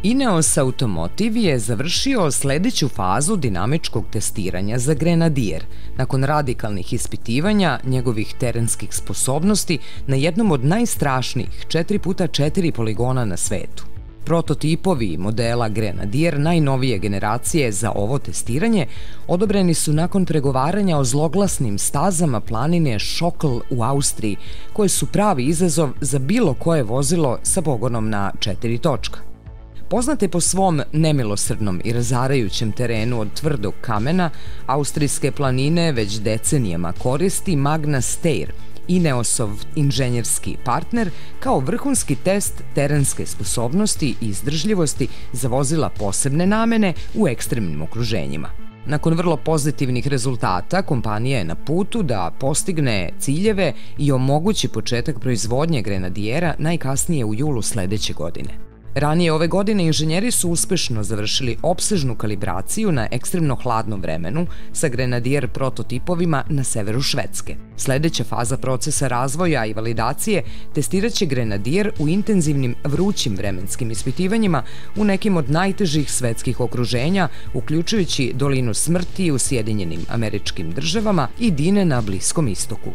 Ineos Automotive je završio sledeću fazu dinamičkog testiranja za Grenadier, nakon radikalnih ispitivanja njegovih terenskih sposobnosti na jednom od najstrašnijih 4x4 poligona na svetu. Prototipovi modela Grenadier najnovije generacije za ovo testiranje odobreni su nakon pregovaranja o zloglasnim stazama planine Schokl u Austriji, koje su pravi izazov za bilo koje vozilo sa pogonom na 4 točka. Poznate po svom nemilosrdnom i razarajućem terenu od tvrdog kamena, austrijske planine već decenijama koristi Magna Steyr, Ineosov inženjerski partner, kao vrhunski test terenske sposobnosti i izdržljivosti za vozila posebne namene u ekstremnim okruženjima. Nakon vrlo pozitivnih rezultata, kompanija je na putu da postigne ciljeve i omogući početak proizvodnje Grenadiera najkasnije u julu sledeće godine. Ranije ove godine inženjeri su uspešno završili opsežnu kalibraciju na ekstremno hladnom vremenu sa Grenadier prototipovima na severu Švedske. Sledeća faza procesa razvoja i validacije testiraće Grenadier u intenzivnim vrućim vremenskim ispitivanjima u nekim od najtežih svetskih okruženja, uključujući dolinu smrti u Sjedinjenim Američkim Državama i Dine na Bliskom istoku.